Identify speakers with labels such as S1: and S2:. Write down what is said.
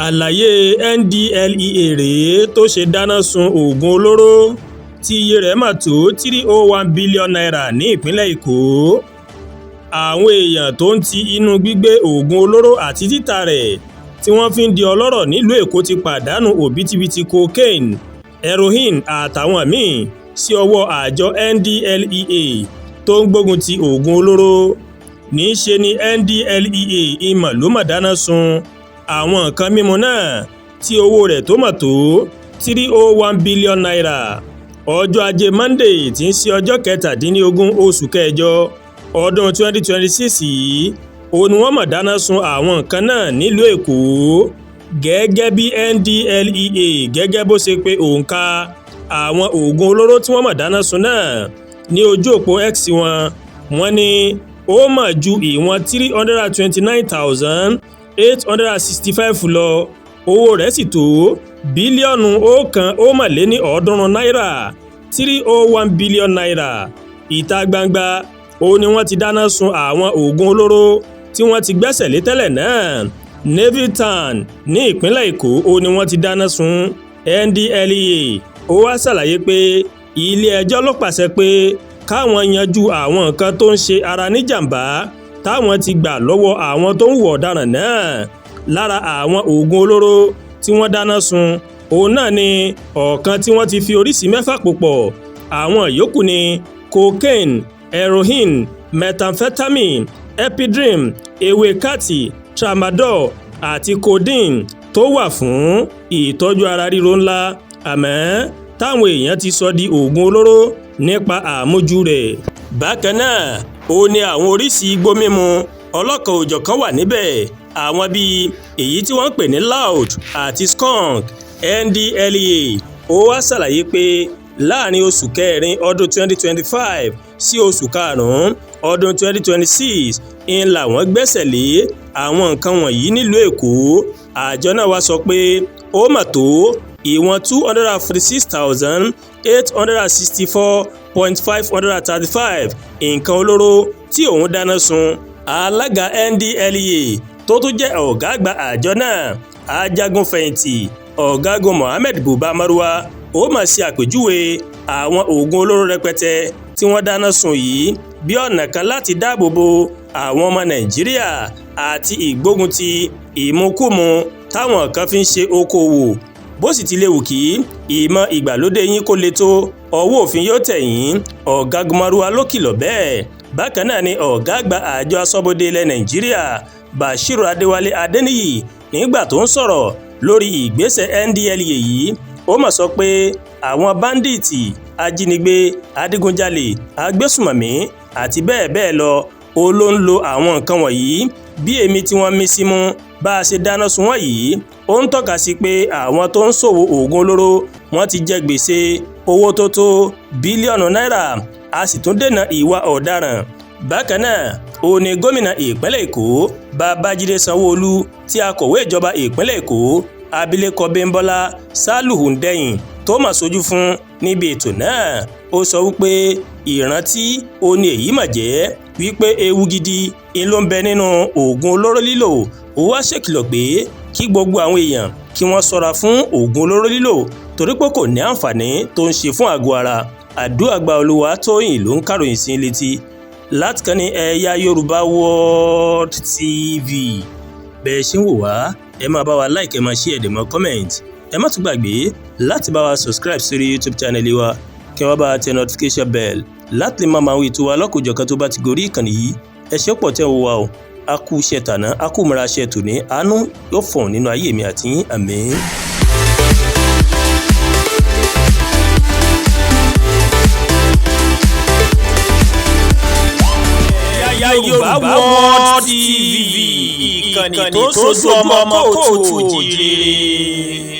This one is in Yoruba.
S1: àlàyé NDLEA rèé tó ṣe dáná sun oògùn olóró tí iye rẹ̀ mà tó $301 billion ní ìpínlẹ̀ Èkó. Àwọn èèyàn tó ń ti inú gbígbé oògùn olóró àti títà rẹ̀ tí wọ́n fi ń di ọlọ́rọ̀ nílùú Èkó ti pàdánù òbítíbitì cocaine, heroin àtàwọn míì sí ọwọ́ àjọ NDLEA tó ń gbógun ti oògùn olóró. Níṣe ni NDLEA ìmọ̀ ló mà dáná sun àwọn nǹkan mímu náà tí owó rẹ̀ tó mà tó $301 billion. Ọjọ́ Ajé Monday tí ń ṣe ọjọ́ 17 oṣù kẹjọ ọdún 2026 yìí òun ni wọ́n mà dáná sun àwọn nǹkan náà nílùú Èkó. Gẹ́gẹ́ bí NDLEA gẹ́gẹ́ bó ṣe pé òǹkà àwọn oògùn olóró tí wọ́n mà dáná sun náà ní ojú òpó X wọ́n ní ó mà ju ìwọ̀n 329,865 lọ, owó rẹ̀ sì tó bílíọ̀nù náírà, $301 billion. Ìta gbangba òun ni wọ́n ti dáná sun àwọn oògùn olóró tí wọ́n ti gbẹ́sẹ̀ lé tẹ́lẹ̀ náà. Navy Town ní ìpínlẹ̀ Èkó òun ni wọ́n ti dáná sun. NDLEA ó wá ṣàlàyé pé ilé ẹjọ́ ló pàṣẹ pé káwọn yanjú àwọn nǹkan tó ń ṣe ara níjàmbá táwọn ti gbà lọ́wọ́ àwọn tó ń hùwà ọ̀daràn náà. Lára àwọn oògùn olóró tí wọ́n dáná sun òun náà ni ọ̀kan tí wọ́n ti fi oríṣi 6 pò pọ̀. Àwọn yòókù ni cocaine, heroin, methamphetamine, ephedrine, ewé kàtì, tramadol àti codeine tó wà fún ìtọ́jú ara ríro ńlá, àmọ́ táwọn èèyàn ti sọ di oògùn olóró nípa àmújù rẹ̀. Bákan náà ó ní àwọn oríṣi igbó mímu ọlọ́kan-ò-jọ̀kan wà níbẹ̀, àwọn bíi èyí tí wọ́n ń pè ní loud àti skunk. NDLEA ó wá ṣàlàyé pé láàrin oṣù kẹrin ọdún 2025 sí oṣù karùn-ún ọdún 2026 ń làwọn gbẹ́sẹ̀ lé àwọn nǹkan wọ̀nyí nílùú Èkó. Àjọ náà wá sọ pé ó mà tó ìwọ̀n 246,864.535 nǹkan olóró tí òun dáná sun. Alága NDLEA tó tún jẹ́ ọ̀gá àgbà àjọ náà, ajagun-fẹ̀yìntì ọ̀gágun Mohammed Buba Marwa, ó mà ṣe àpèjúwe àwọn oògùn olóró rẹpẹtẹ tí wọ́n dáná sun yìí bí ọ̀nà kan láti dáàbò bo àwọn ọmọ Nàìjíríà àti ìgbógun ti ìmukúmu táwọn kan fi ń ṣe okòwò. Bó sì ti léwu kí ìmọ̀ ìgbàlódé yín kó le tó, ọwọ́ òfin yóò tẹ̀ yín, ọ̀gágun Marwa ló kìlọ̀ bẹ́ẹ̀. Bákan náà ni ọ̀gá àgbà àjọ aṣọ́bodè ilẹ̀ Nàìjíríà Bashiru Adéwálé Adéníyì nígbà tó ń sọ̀rọ̀ lórí ìgbésẹ̀ NDLEA yìí, ó mà sọ pé àwọn báńdíìtì, ajínigbé, adigunjalè, agbésùmọ̀mí àti bẹ́ẹ̀ bẹ́ẹ̀ lọ ó ló ń lo àwọn nǹkan wọ̀nyí bí èmi tí wọ́n mí símú bá a ṣe dáná sun wọ́n yìí. Ó ń tọ́ka sí pé àwọn tó ń ṣòwò oògùn olóró wọ́n ti jẹ gbèsè owó tó tó bílíọ̀nù náírà, a sì tún dènà ìwà ọ̀daràn. Bákan náà ó ní gómìnà ìpínlẹ̀ Èkó Babájídé Sanwó-Olú tí akọ̀wé ìjọba ìpínlẹ̀ Èkó abilékọ Bímbọ́lá Sálùhù Ndẹ́yìn tó mà ṣojú fún níbi ètò náà, ó sọ wípé ìrántí ó ní èyí mà jẹ́ wípé ewu gidi ló ń bẹ nínú oògùn olóró lílò. Ó wá ṣèkìlọ̀ pé kí gbogbo àwọn èèyàn kí wọ́n ṣọ́ra fún oògùn olóró lílò torí pé kò ní àǹfààní tó ń ṣe fún àgọ́ ara. Àdúàgbà Olúwatóyìn ló ń kàròyìn sí létí láti kàn ní Ẹ̀yà Yorùbá World TV. Bẹ́ẹ̀ ṣe ń wò wá, ẹ máa bá wa like, ẹ máa share, ẹ dẹ̀ máa comment. Ẹ má tún gbàgbé láti bá wa subscribe sórí YouTube channel wa, kí wọ́n bá tẹ notification bell láti lè máa máa wo ètò wa lọ́kọ̀ọ́jọ̀kan tó bá ti gorí ìkànnì yìí. Ẹ ṣé pọ̀ tẹ́ ń wò wá o. A kú iṣẹ́ tàná, a kú múra iṣẹ́ tòní, àánú yóò fọ̀hún nínú ayé mi àti yín, àmín. Ẹ̀yà Yorùbá World TV, ìkànnì tó sojú ọmọ kóòtù òjíire.